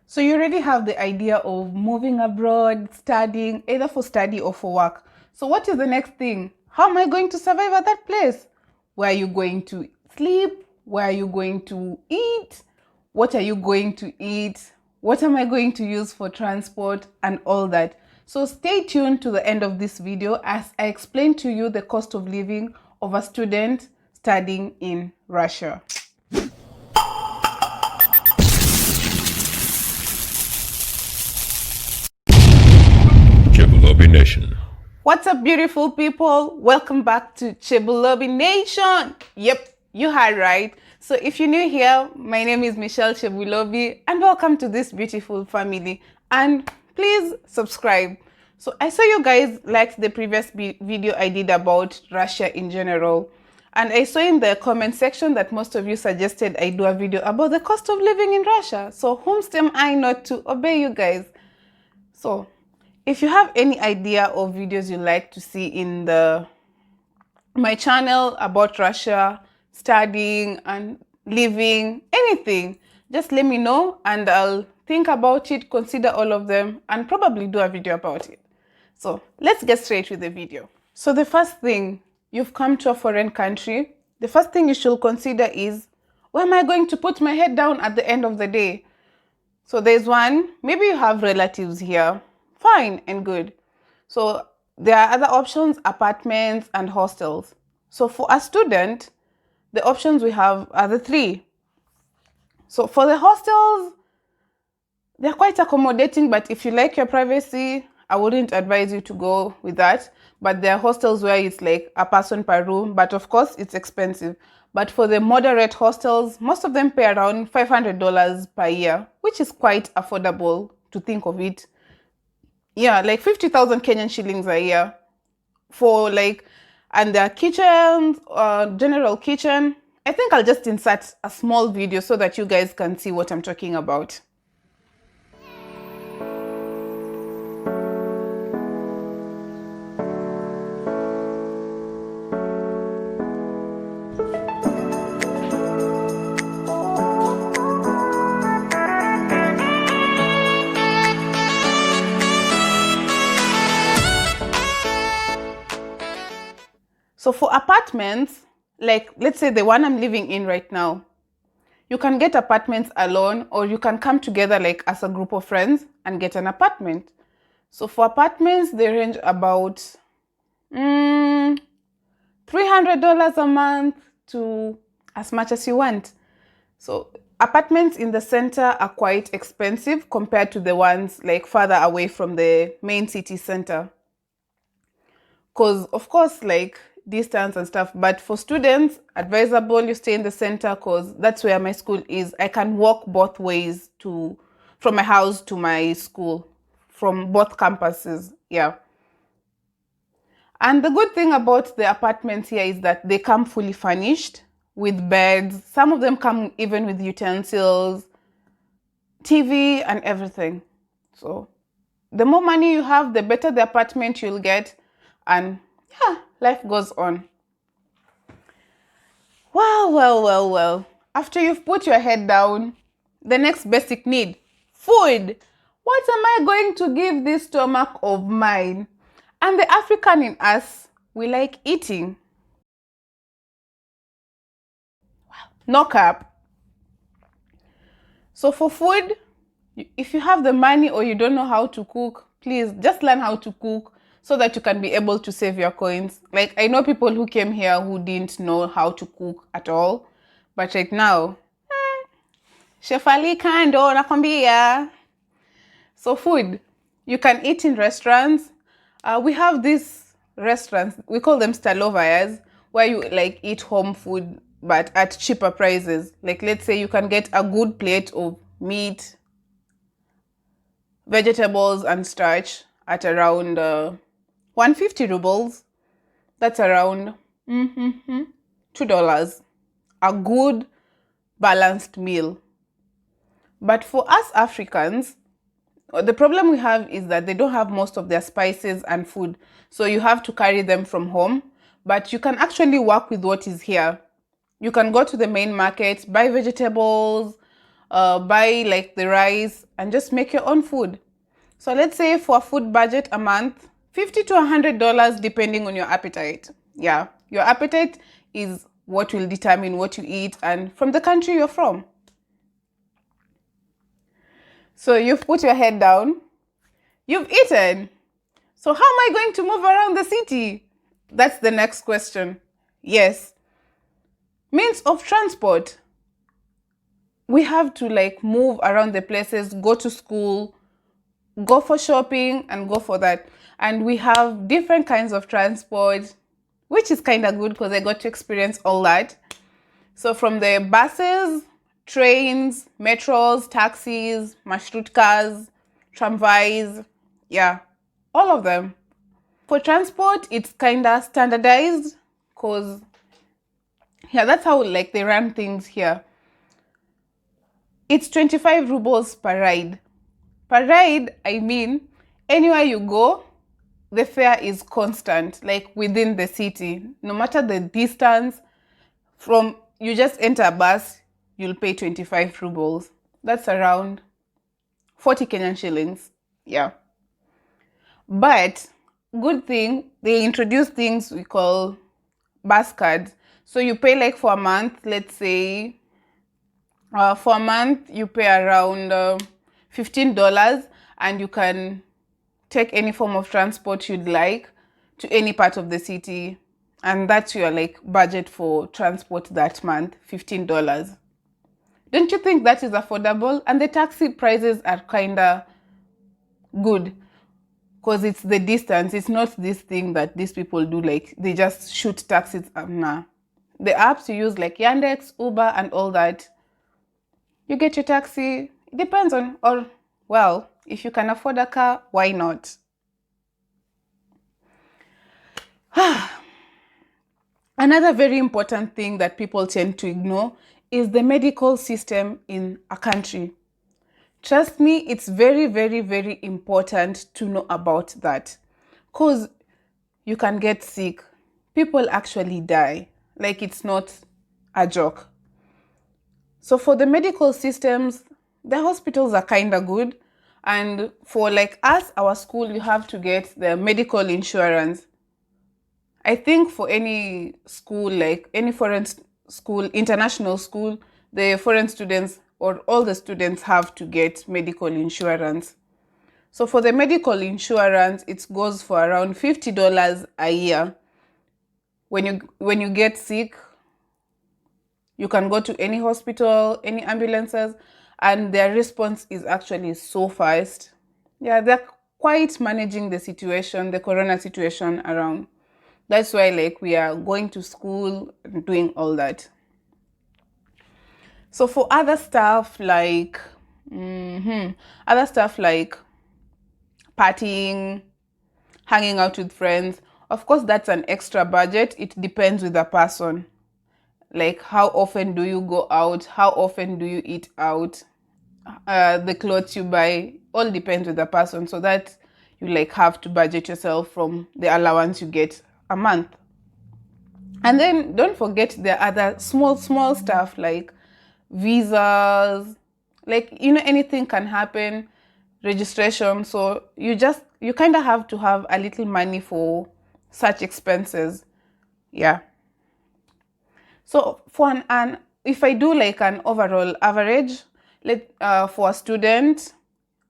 So you already have the idea of moving abroad, studying, either for study or for work. So what is the next thing? How am I going to survive at that place? Where are you going to sleep? Where are you going to eat? What are you going to eat? What am I going to use for transport and all that? So stay tuned to the end of this video as I explain to you the cost of living of a student studying in Russia. Nation. What's up, beautiful people? Welcome back to Nation. Yep, you heard right. So if you're new here, my name is Michelle Chebulobi and welcome to this beautiful family. And please subscribe. So I saw you guys liked the previous video I did about Russia in general. And I saw in the comment section that most of you suggested I do a video about the cost of living in Russia. So whomst am I not to obey you guys? So if you have any idea of videos you like to see in my channel about Russia, studying and living, anything, just let me know and I'll think about it, consider all of them, and probably do a video about it. So let's get straight with the video. So the first thing, you've come to a foreign country, the first thing you should consider is, where am I going to put my head down at the end of the day? So there's one, maybe you have relatives here. Fine and good. So there are other options, apartments and hostels. So for a student, the options we have are the three. So for the hostels, they're quite accommodating, but if you like your privacy, I wouldn't advise you to go with that. But there are hostels where it's like a person per room, but of course it's expensive. But for the moderate hostels, most of them pay around $500 per year, which is quite affordable to think of it. Yeah, like 50,000 Kenyan shillings a year for like, and their kitchens, general kitchen. I think I'll just insert a small video so that you guys can see what I'm talking about. So for apartments, like let's say the one I'm living in right now, you can get apartments alone or you can come together like as a group of friends and get an apartment. So for apartments, they range about $300 a month to as much as you want. So apartments in the center are quite expensive compared to the ones like further away from the main city center. Because of course, like distance and stuff, but for students, advisable you stay in the center because that's where my school is. I can walk both ways from my house to my school, from both campuses. Yeah. And the good thing about the apartments here is that they come fully furnished with beds. Some of them come even with utensils, TV and everything. So the more money you have, the better the apartment you'll get. And yeah, life goes on. Well. After you've put your head down, the next basic need, food. What am I going to give this stomach of mine? And the African in us, we like eating. No cap. So for food, if you have the money or you don't know how to cook, please just learn how to cook so that you can be able to save your coins. Like I know people who came here who didn't know how to cook at all, but right now, Chef Ali kando nakwambia. So food, you can eat in restaurants. We have these restaurants, we call them stalovayas, where you like eat home food but at cheaper prices. Like let's say you can get a good plate of meat, vegetables and starch at around 150 rubles. That's around $2. A good balanced meal. But for us Africans, the problem we have is that they don't have most of their spices and food. So you have to carry them from home. But you can actually work with what is here. You can go to the main market, buy vegetables, buy like the rice and just make your own food. So let's say for a food budget a month, $50 to $100 depending on your appetite. Yeah, your appetite is what will determine what you eat and from the country you're from. So you've put your head down, you've eaten. So how am I going to move around the city? That's the next question. Yes. Means of transport. We have to like move around the places, go to school, go for shopping and go for that. And we have different kinds of transport, which is kind of good because I got to experience all that. So from the buses, trains, metros, taxis, marshrutkars, tramways, yeah, all of them. For transport, it's kind of standardized because, yeah, that's how like they run things here. It's 25 rubles per ride. Per ride, I mean, anywhere you go, the fare is constant, like within the city. No matter the distance, from you just enter a bus, you'll pay 25 rubles. That's around 40 Kenyan shillings. Yeah. But good thing, they introduced things we call bus cards. So you pay like for a month, let's say, for a month you pay around $15 and you can take any form of transport you'd like to any part of the city. And that's your like budget for transport that month, $15. Don't you think that is affordable? And the taxi prices are kind of good because it's the distance. It's not this thing that these people do, like they just shoot taxis. Nah. The apps you use like Yandex, Uber and all that, you get your taxi. It depends on, or well, if you can afford a car, why not? Another very important thing that people tend to ignore is the medical system in a country. Trust me, it's very, very, very important to know about that because you can get sick. People actually die. Like it's not a joke. So for the medical systems, the hospitals are kind of good. And for like us, our school, you have to get the medical insurance. I think for any school, like any foreign school, international school, the foreign students or all the students have to get medical insurance. So for the medical insurance, it goes for around $50 a year. When you get sick, you can go to any hospital, any ambulances, and their response is actually so fast. Yeah, they're quite managing the situation, the corona situation around. That's why like we are going to school and doing all that. So for other stuff like partying, hanging out with friends, of course that's an extra budget. It depends with the person. Like how often do you go out? How often do you eat out? The clothes you buy, all depends with the person. So that you like have to budget yourself from the allowance you get a month. And then don't forget the other small stuff like visas, like anything can happen, registration. So you kind of have to have a little money for such expenses. Yeah. So for an if I do like an overall average, for a student,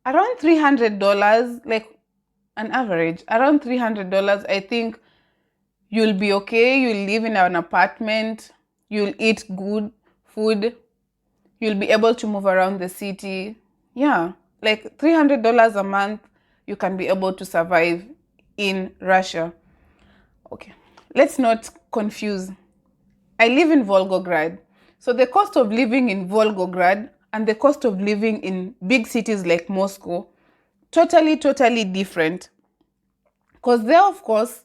around $300, like an average, around $300, I think you'll be okay. You'll live in an apartment. You'll eat good food. You'll be able to move around the city. Yeah, like $300 a month, you can be able to survive in Russia. Okay, let's not confuse. I live in Volgograd. So the cost of living in Volgograd and the cost of living in big cities like Moscow, totally different. Because there, of course,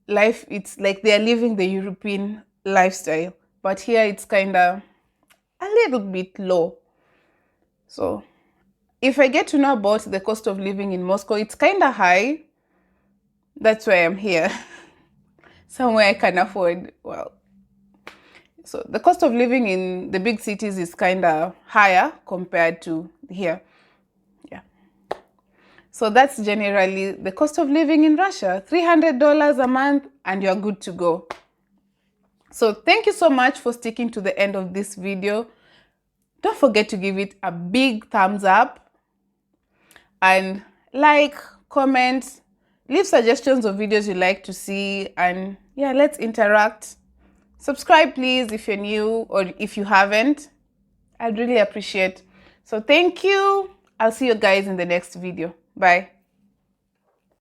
life, it's like they're living the European lifestyle. But here it's kind of a little bit low. So if I get to know about the cost of living in Moscow, it's kind of high. That's why I'm here. Somewhere I can afford, well, So the cost of living in the big cities is kind of higher compared to here. Yeah. So that's generally the cost of living in Russia, $300 a month, and you're good to go. So thank you so much for sticking to the end of this video. Don't forget to give it a big thumbs up and like, comment, leave suggestions of videos you'd like to see, and yeah, let's interact. Subscribe please if you're new or if you haven't. I'd really appreciate. So thank you. I'll see you guys in the next video. Bye.